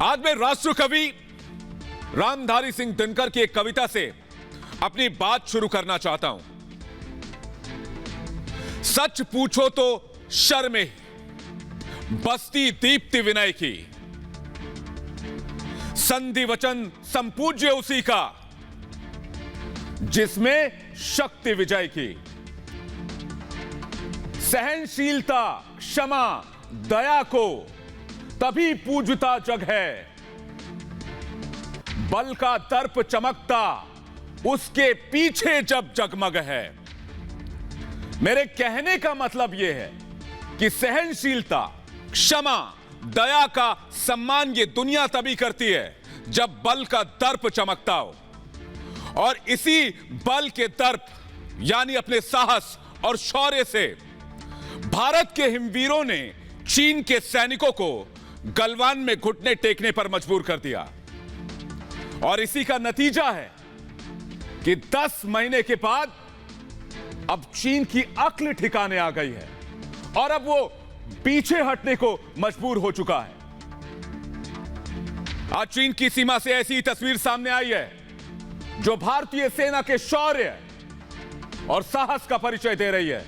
आज मैं राष्ट्र कवि रामधारी सिंह दिनकर की एक कविता से अपनी बात शुरू करना चाहता हूं। सच पूछो तो शर्म बस्ती दीप्ति विनय की, संधि वचन संपूज्य उसी का जिसमें शक्ति विजय की। सहनशीलता क्षमा दया को तभी पूजता जग है, बल का दर्प चमकता उसके पीछे जब जगमग है। मेरे कहने का मतलब यह है कि सहनशीलता क्षमा दया का सम्मान ये दुनिया तभी करती है जब बल का दर्प चमकता हो, और इसी बल के दर्प यानी अपने साहस और शौर्य से भारत के हिमवीरों ने चीन के सैनिकों को गलवान में घुटने टेकने पर मजबूर कर दिया। और इसी का नतीजा है कि 10 महीने के बाद अब चीन की अक्ल ठिकाने आ गई है और अब वो पीछे हटने को मजबूर हो चुका है। आज चीन की सीमा से ऐसी तस्वीर सामने आई है जो भारतीय सेना के शौर्य और साहस का परिचय दे रही है।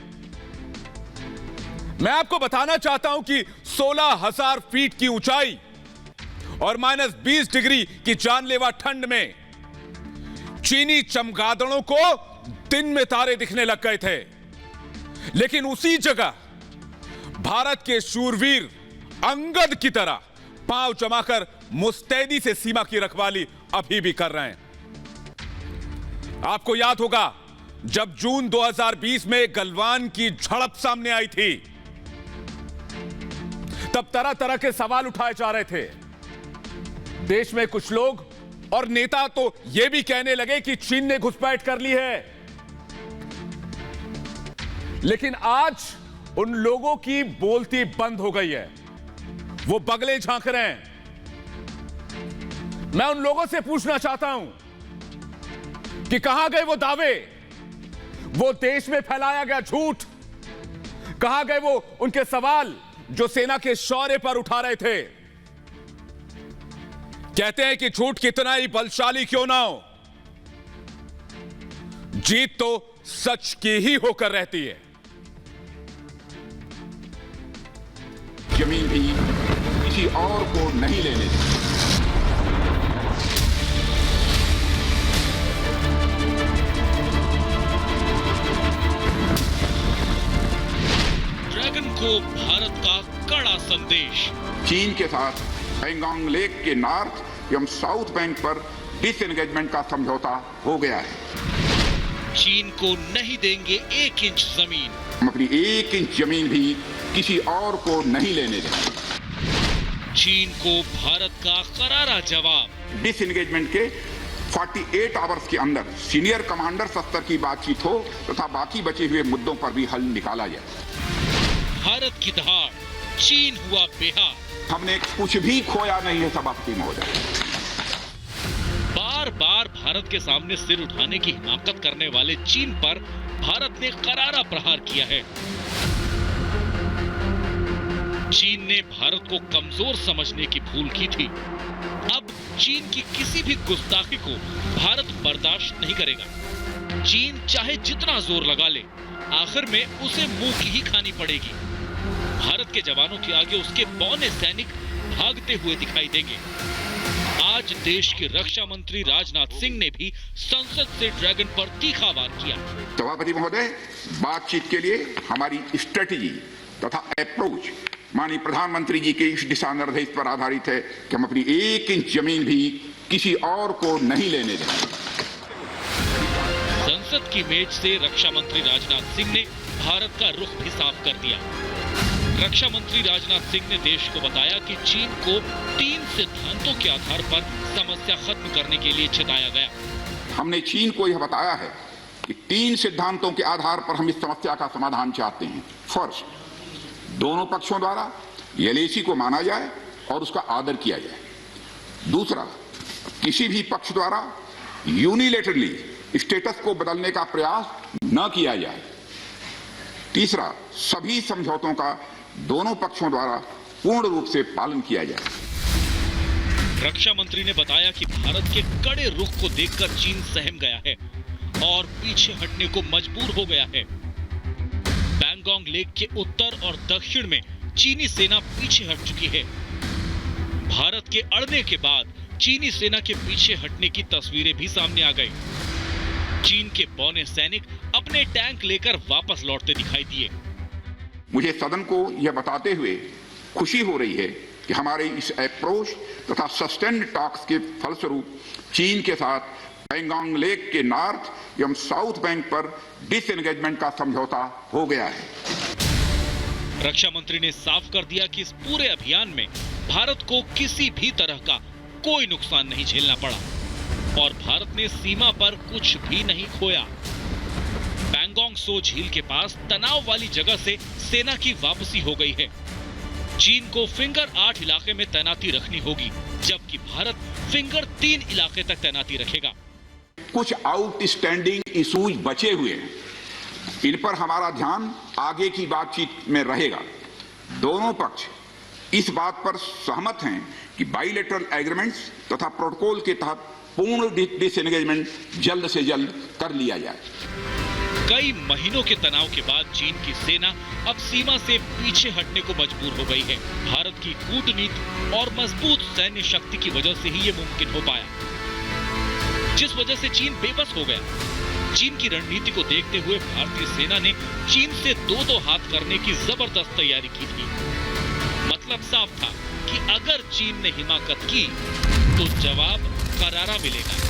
मैं आपको बताना चाहता हूं कि 16,000 फीट की ऊंचाई और -20 डिग्री की जानलेवा ठंड में चीनी चमगादड़ों को दिन में तारे दिखने लग गए थे, लेकिन उसी जगह भारत के शूरवीर अंगद की तरह पांव जमाकर मुस्तैदी से सीमा की रखवाली अभी भी कर रहे हैं। आपको याद होगा जब जून 2020 में गलवान की झड़प सामने आई थी, तब तरह तरह के सवाल उठाए जा रहे थे। देश में कुछ लोग और नेता तो यह भी कहने लगे कि चीन ने घुसपैठ कर ली है, लेकिन आज उन लोगों की बोलती बंद हो गई है। वो बगले झांक रहे हैं। मैं उन लोगों से पूछना चाहता हूं कि कहां गए वो दावे, वो देश में फैलाया गया झूठ, कहां गए वो उनके सवाल जो सेना के शौर्य पर उठा रहे थे। कहते हैं कि झूठ कितना ही बलशाली क्यों ना हो, जीत तो सच की ही होकर रहती है। जमीन भी किसी और को नहीं लेने दी। ड्रैगन को भारत का कड़ा संदेश। चीन के साथ पैंगोंग लेक के नॉर्थ एवं साउथ बैंक पर डिसएंगेजमेंट का समझौता हो गया है। चीन को नहीं देंगे 1 इंच जमीन। हम अपनी 1 इंच जमीन भी किसी और को नहीं लेने देंगे। चीन को भारत का करारा जवाब। डिसएंगेजमेंट के 48 आवर्स के अंदर सीनियर कमांडर स्तर की बातचीत हो तथा बाकी बचे हुए मुद्दों पर भी हल निकाला जाए। भारत की दहाड़, चीन हुआ बेहाल। हमने कुछ भी खोया नहीं है, सभापति महोदय। बार बार भारत के सामने सिर उठाने की हिमाकत करने वाले चीन पर भारत ने करारा प्रहार किया है। चीन ने भारत को कमजोर समझने की भूल की थी। अब चीन की किसी भी गुस्ताखी को भारत बर्दाश्त नहीं करेगा। चीन चाहे जितना जोर लगा ले, आखिर में उसे मुंह की ही खानी पड़ेगी। भारत के जवानों के आगे उसके बौने सैनिक भागते हुए दिखाई देंगे। आज देश के रक्षा मंत्री राजनाथ सिंह ने भी संसद से ड्रैगन पर तीखा वार किया। सभापति महोदय, बातचीत के लिए हमारी स्ट्रेटेजी तथा अप्रोच माननीय प्रधानमंत्री जी के इस दिशा निर्देश पर आधारित है कि हम अपनी 1 इंच जमीन भी किसी और को नहीं लेने देंगे। संसद की मेज से रक्षा मंत्री राजनाथ सिंह ने भारत का रुख भी साफ कर दिया। रक्षा मंत्री राजनाथ सिंह ने देश को बताया कि चीन को 3 सिद्धांतों के आधार पर समस्या खत्म करने के लिए चिताया गया। हमने चीन को यह बताया है कि 3 सिद्धांतों के आधार पर हम इस समस्या का समाधान चाहते हैं। फर्स्ट, दोनों पक्षों द्वारा एलएसी को माना जाए और उसका आदर किया जाए। दूसरा, किसी भी पक्ष द्वारा यूनिलेटरली स्टेटस को बदलने का प्रयास न किया जाए। तीसरा, सभी समझौतों का दोनों पक्षों द्वारा पूर्ण रूप से पालन किया जाए। रक्षा मंत्री ने बताया कि भारत के कड़े रुख को देखकर चीन सहम गया है और पीछे हटने को मजबूर हो गया है। पैंगोंग लेक के उत्तर और दक्षिण में चीनी सेना पीछे हट चुकी है। भारत के अड़ने के बाद चीनी सेना के पीछे हटने की तस्वीरें भी सामने आ गई। चीन के बौने सैनिक अपने टैंक लेकर वापस लौटते दिखाई दिए। मुझे सदन को यह बताते हुए खुशी हो रही है कि हमारे इस अप्रोच तथा सस्टेन्ड टॉक्स के फलस्वरूप चीन के साथ पैंगोंग लेक के नॉर्थ एवं साउथ बैंक पर डिसएंगेजमेंट का समझौता हो गया है। रक्षा मंत्री ने साफ कर दिया कि इस पूरे अभियान में भारत को किसी भी तरह का कोई नुकसान नहीं झेलना पड़ा और भारत ने सीमा पर कुछ भी नहीं खोया। पैंगोंग सो झील के पास तनाव वाली जगह से सेना की वापसी हो गई है। चीन को फिंगर 8 इलाके में तैनाती रखनी होगी, जबकि भारत फिंगर 3 इलाके तक तैनाती रखेगा। कुछ आउटस्टैंडिंग इश्यूज बचे हुए हैं, इन पर हमारा ध्यान आगे की बातचीत में रहेगा। दोनों पक्ष इस बात पर सहमत हैं कि बाइलेटरल एग्रीमेंट्स तथा प्रोटोकॉल के तहत पूर्ण डिसएंगेजमेंट जल्द से जल्द कर लिया जाए। कई महीनों के तनाव के बाद चीन की सेना अब सीमा से पीछे हटने को मजबूर हो गई है। भारत की कूटनीति और मजबूत सैन्य शक्ति की वजह से ही ये मुमकिन हो पाया, जिस वजह से चीन बेबस हो गया। चीन की रणनीति को देखते हुए भारतीय सेना ने चीन से दो हाथ करने की जबरदस्त तैयारी की थी। मतलब साफ था कि अगर चीन ने हिमाकत की तो जवाब करारा मिलेगा।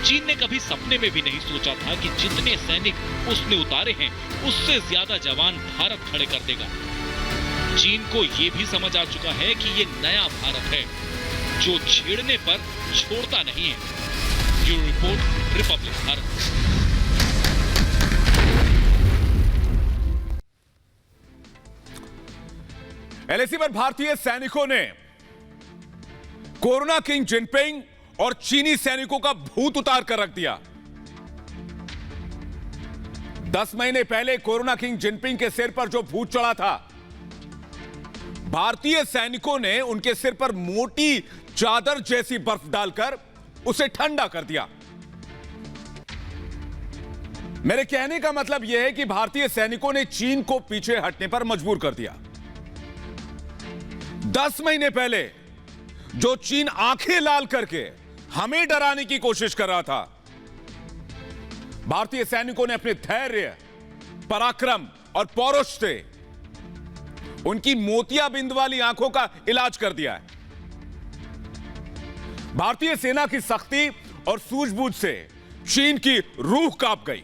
चीन ने कभी सपने में भी नहीं सोचा था कि जितने सैनिक उसने उतारे हैं उससे ज्यादा जवान भारत खड़े कर देगा। चीन को यह भी समझ आ चुका है कि ये नया भारत है जो छेड़ने पर छोड़ता नहीं है। Bureau report, Republic Bharat. LAC पर भारतीय सैनिकों ने कोरोना किंग जिनपिंग और चीनी सैनिकों का भूत उतार कर रख दिया। 10 महीने पहले कोरोना किंग जिनपिंग के सिर पर जो भूत चढ़ा था, भारतीय सैनिकों ने उनके सिर पर मोटी चादर जैसी बर्फ डालकर उसे ठंडा कर दिया। मेरे कहने का मतलब यह है कि भारतीय सैनिकों ने चीन को पीछे हटने पर मजबूर कर दिया। 10 महीने पहले जो चीन आंखें लाल करके हमें डराने की कोशिश कर रहा था, भारतीय सैनिकों ने अपने धैर्य, पराक्रम और पौरुष से उनकी मोतियाबिंद वाली आंखों का इलाज कर दिया है। भारतीय सेना की सख्ती और सूझबूझ से चीन की रूह कांप गई।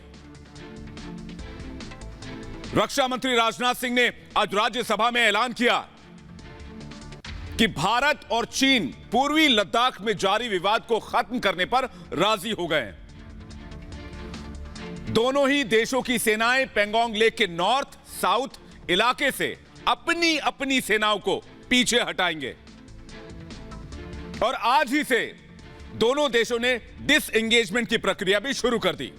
रक्षा मंत्री राजनाथ सिंह ने आज राज्यसभा में ऐलान किया कि भारत और चीन पूर्वी लद्दाख में जारी विवाद को खत्म करने पर राजी हो गए हैं। दोनों ही देशों की सेनाएं पैंगोंग लेक के नॉर्थ साउथ इलाके से अपनी अपनी सेनाओं को पीछे हटाएंगे और आज ही से दोनों देशों ने डिसएंगेजमेंट की प्रक्रिया भी शुरू कर दी।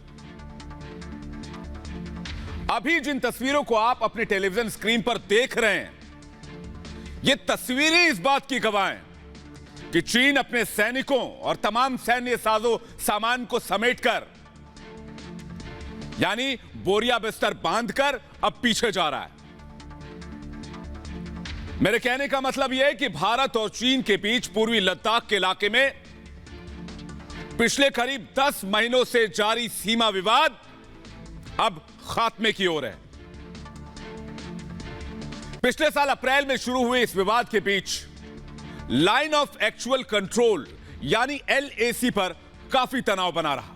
अभी जिन तस्वीरों को आप अपने टेलीविजन स्क्रीन पर देख रहे हैं, ये तस्वीरें इस बात की गवाह हैं कि चीन अपने सैनिकों और तमाम सैन्य साजो सामान को समेटकर, यानी बोरिया बिस्तर बांधकर अब पीछे जा रहा है। मेरे कहने का मतलब यह है कि भारत और चीन के बीच पूर्वी लद्दाख के इलाके में पिछले करीब 10 महीनों से जारी सीमा विवाद अब खात्मे की ओर है। पिछले साल अप्रैल में शुरू हुए इस विवाद के बीच लाइन ऑफ एक्चुअल कंट्रोल यानी LAC पर काफी तनाव बना रहा।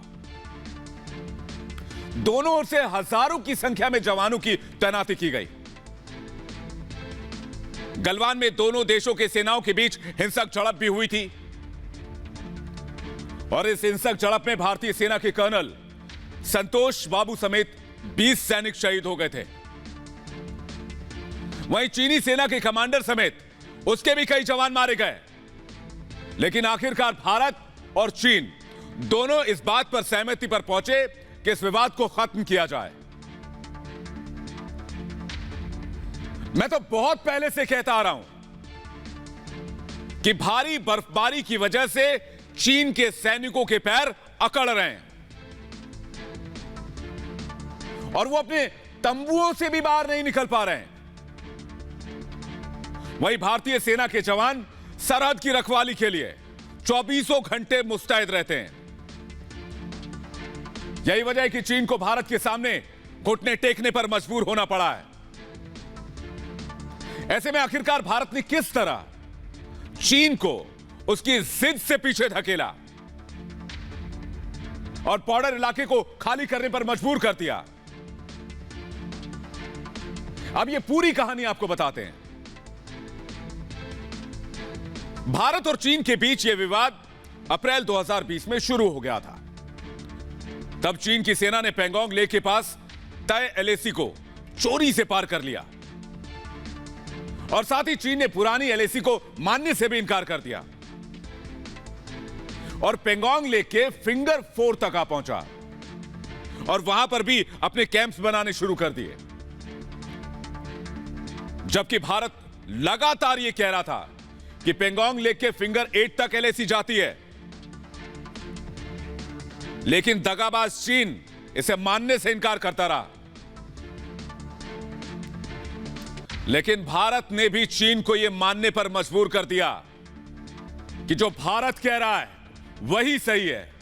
दोनों ओर से हजारों की संख्या में जवानों की तैनाती की गई। गलवान में दोनों देशों के सेनाओं के बीच हिंसक झड़प भी हुई थी और इस हिंसक झड़प में भारतीय सेना के कर्नल संतोष बाबू समेत 20 सैनिक शहीद हो गए थे। वहीं चीनी सेना के कमांडर समेत उसके भी कई जवान मारे गए। लेकिन आखिरकार भारत और चीन दोनों इस बात पर सहमति पर पहुंचे कि इस विवाद को खत्म किया जाए। मैं तो बहुत पहले से कहता आ रहा हूं कि भारी बर्फबारी की वजह से चीन के सैनिकों के पैर अकड़ रहे हैं और वो अपने तंबुओं से भी बाहर नहीं निकल पा रहे हैं। वहीं भारतीय सेना के जवान सरहद की रखवाली के लिए 24 घंटे मुस्तैद रहते हैं। यही वजह है कि चीन को भारत के सामने घुटने टेकने पर मजबूर होना पड़ा है। ऐसे में आखिरकार भारत ने किस तरह चीन को उसकी जिद से पीछे धकेला और बॉर्डर इलाके को खाली करने पर मजबूर कर दिया। अब यह पूरी कहानी आपको बताते हैं। भारत और चीन के बीच यह विवाद अप्रैल 2020 में शुरू हो गया था। तब चीन की सेना ने पेंगोंग लेक के पास तय एलएसी को चोरी से पार कर लिया और साथ ही चीन ने पुरानी एलएसी को मानने से भी इनकार कर दिया और पेंगोंग लेक के फिंगर 4 तक आ पहुंचा और वहां पर भी अपने कैंप्स बनाने शुरू कर दिए। जबकि भारत लगातार यह कह रहा था कि पेंगोंग लेक के फिंगर 8 तक एलएसी जाती है, लेकिन दगाबाज चीन इसे मानने से इनकार करता रहा। लेकिन भारत ने भी चीन को यह मानने पर मजबूर कर दिया कि जो भारत कह रहा है वही सही है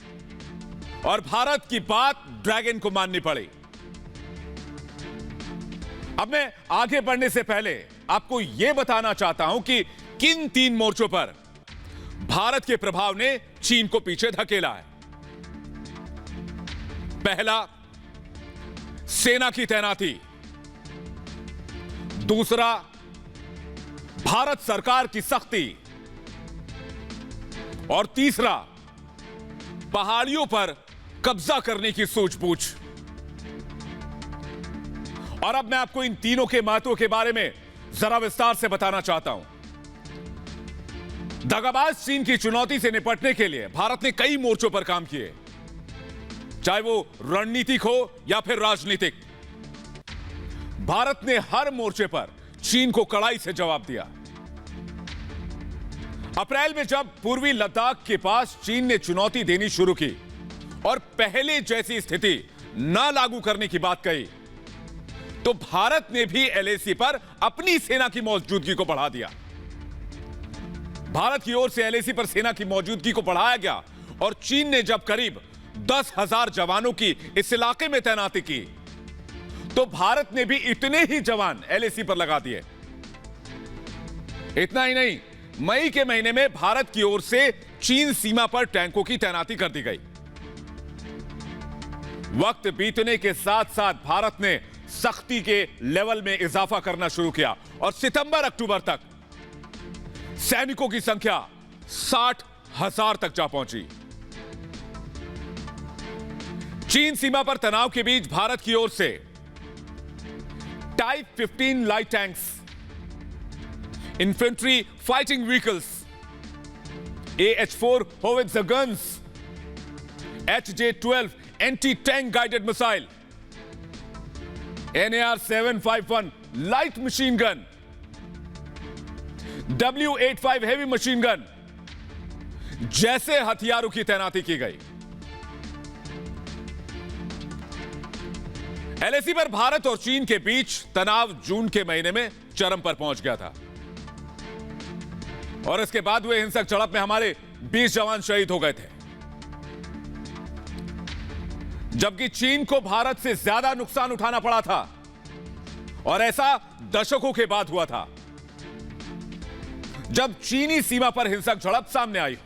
और भारत की बात ड्रैगन को माननी पड़ी। अब मैं आगे बढ़ने से पहले आपको यह बताना चाहता हूं कि किन 3 मोर्चों पर भारत के प्रभाव ने चीन को पीछे धकेला है। पहला, सेना की तैनाती। दूसरा, भारत सरकार की सख्ती। और तीसरा, पहाड़ियों पर कब्जा करने की सूझबूझ। और अब मैं आपको इन तीनों के महत्व के बारे में जरा विस्तार से बताना चाहता हूं। दगाबाज चीन की चुनौती से निपटने के लिए भारत ने कई मोर्चों पर काम किए, चाहे वो रणनीतिक हो या फिर राजनीतिक। भारत ने हर मोर्चे पर चीन को कड़ाई से जवाब दिया। अप्रैल में जब पूर्वी लद्दाख के पास चीन ने चुनौती देनी शुरू की और पहले जैसी स्थिति न लागू करने की बात कही, तो भारत ने भी एलएसी पर अपनी सेना की मौजूदगी को बढ़ा दिया। भारत की ओर से एलएसी पर सेना की मौजूदगी को बढ़ाया गया और चीन ने जब करीब 10,000 जवानों की इस इलाके में तैनाती की, तो भारत ने भी इतने ही जवान एलएसी पर लगा दिए। इतना ही नहीं, मई के महीने में भारत की ओर से चीन सीमा पर टैंकों की तैनाती कर दी गई। वक्त बीतने के साथ साथ भारत ने सख्ती के लेवल में इजाफा करना शुरू किया और सितंबर-अक्टूबर तक सैनिकों की संख्या 60,000 तक जा पहुंची। चीन सीमा पर तनाव के बीच भारत की ओर से type 15 light tanks, infantry fighting vehicles, AH-4 howitzer guns, HJ-12 anti tank guided missile, NAR-751 light machine gun, W-85 heavy machine gun जैसे हथियारों की तैनाती की गई। एलएसी पर भारत और चीन के बीच तनाव जून के महीने में चरम पर पहुंच गया था और इसके बाद हुए हिंसक झड़प में हमारे 20 जवान शहीद हो गए थे, जबकि चीन को भारत से ज्यादा नुकसान उठाना पड़ा था और ऐसा दशकों के बाद हुआ था जब चीनी सीमा पर हिंसक झड़प सामने आई।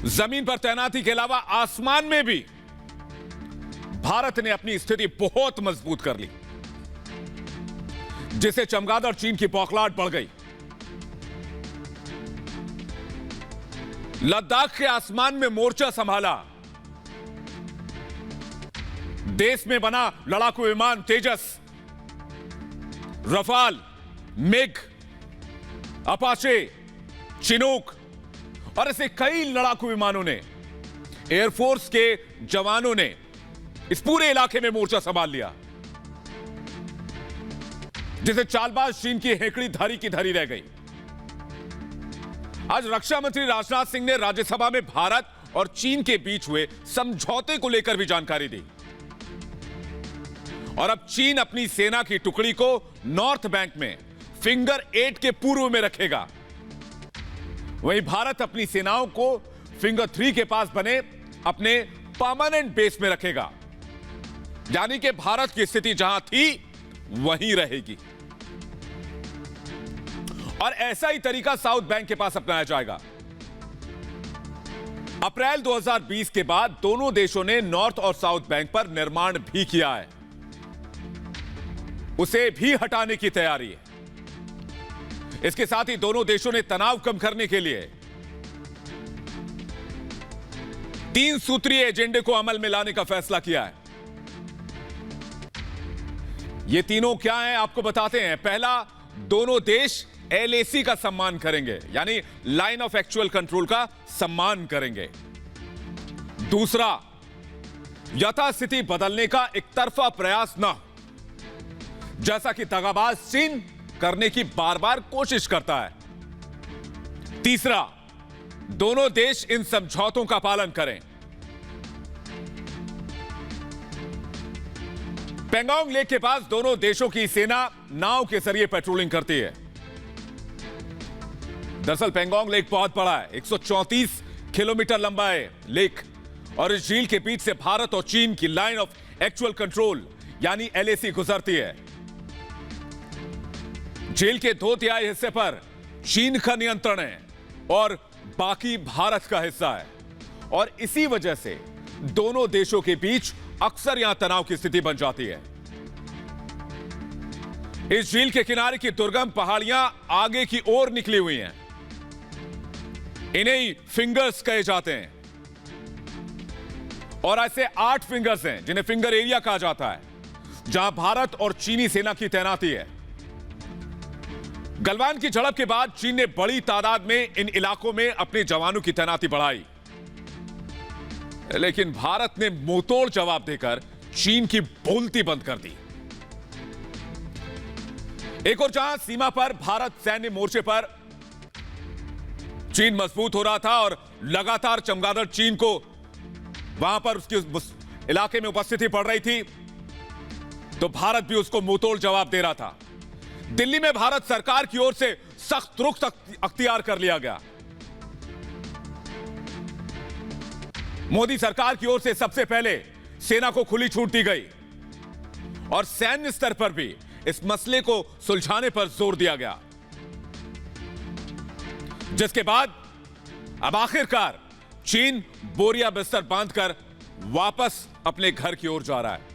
जमीन पर तैनाती के अलावा आसमान में भी भारत ने अपनी स्थिति बहुत मजबूत कर ली, जिससे चमगादड़ चीन की बौखलाहट बढ़ गई। लद्दाख के आसमान में मोर्चा संभाला देश में बना लड़ाकू विमान तेजस, रफाल, मिग, अपाचे, चिनूक और ऐसे कई लड़ाकू विमानों ने, एयरफोर्स के जवानों ने इस पूरे इलाके में मोर्चा संभाल लिया। जिसे चालबाज चीन की हेकड़ी धरी की धरी रह गई। आज रक्षा मंत्री राजनाथ सिंह ने राज्यसभा में भारत और चीन के बीच हुए समझौते को लेकर भी जानकारी दी। और अब चीन अपनी सेना की टुकड़ी को नॉर्थ बैंक में फिंगर 8 के पूर्व में रखेगा। वहीं भारत अपनी सेनाओं को फिंगर 3 के पास बने अपने परमानेंट बेस में रखेगा। यानी कि भारत की स्थिति जहां थी वहीं रहेगी। और ऐसा ही तरीका साउथ बैंक के पास अपनाया जाएगा। अप्रैल 2020 के बाद दोनों देशों ने नॉर्थ और साउथ बैंक पर निर्माण भी किया है। उसे भी हटाने की तैयारी है। इसके साथ ही दोनों देशों ने तनाव कम करने के लिए 3 सूत्रीय एजेंडे को अमल में लाने का फैसला किया है। ये तीनों क्या हैं आपको बताते हैं। पहला, दोनों देश LAC का सम्मान करेंगे, यानी लाइन ऑफ एक्चुअल कंट्रोल का सम्मान करेंगे। दूसरा, यथास्थिति बदलने का एक तरफा प्रयास न, जैसा कि दगाबाज चीन करने की बार बार कोशिश करता है। तीसरा, दोनों देश इन समझौतों का पालन करें। पेंगोंग लेक के पास दोनों देशों की सेना नाव के जरिए पेट्रोलिंग करती है। दरअसल पेंगोंग लेक बहुत बड़ा है, 134 किलोमीटर लंबा है लेक, और इस झील के बीच से भारत और चीन की लाइन ऑफ एक्चुअल कंट्रोल यानी LAC गुजरती है। झील के 2/3 हिस्से पर चीन का नियंत्रण है और बाकी भारत का हिस्सा है। और इसी वजह से दोनों देशों के बीच अक्सर यहां तनाव की स्थिति बन जाती है। इस झील के किनारे की दुर्गम पहाड़ियां आगे की ओर निकली हुई हैं। इन्हें ही फिंगर्स कहे जाते हैं। और ऐसे 8 फिंगर्स हैं जिन्हें फिंगर एरिया कहा जाता है, जहां भारत और चीनी सेना की तैनाती है। गलवान की झड़प के बाद चीन ने बड़ी तादाद में इन इलाकों में अपने जवानों की तैनाती बढ़ाई, लेकिन भारत ने मुंहतोड़ जवाब देकर चीन की बोलती बंद कर दी। एक और जहां सीमा पर भारत सैन्य मोर्चे पर चीन मजबूत हो रहा था और लगातार चमगादड़ चीन को वहां पर उसके इलाके में उपस्थिति पड़ रही थी, तो भारत भी उसको मुंहतोड़ जवाब दे रहा था। दिल्ली में भारत सरकार की ओर से सख्त रुख अख्तियार कर लिया गया। मोदी सरकार की ओर से सबसे पहले सेना को खुली छूट दी गई और सैन्य स्तर पर भी इस मसले को सुलझाने पर जोर दिया गया, जिसके बाद अब आखिरकार चीन बोरिया बिस्तर बांधकर वापस अपने घर की ओर जा रहा है।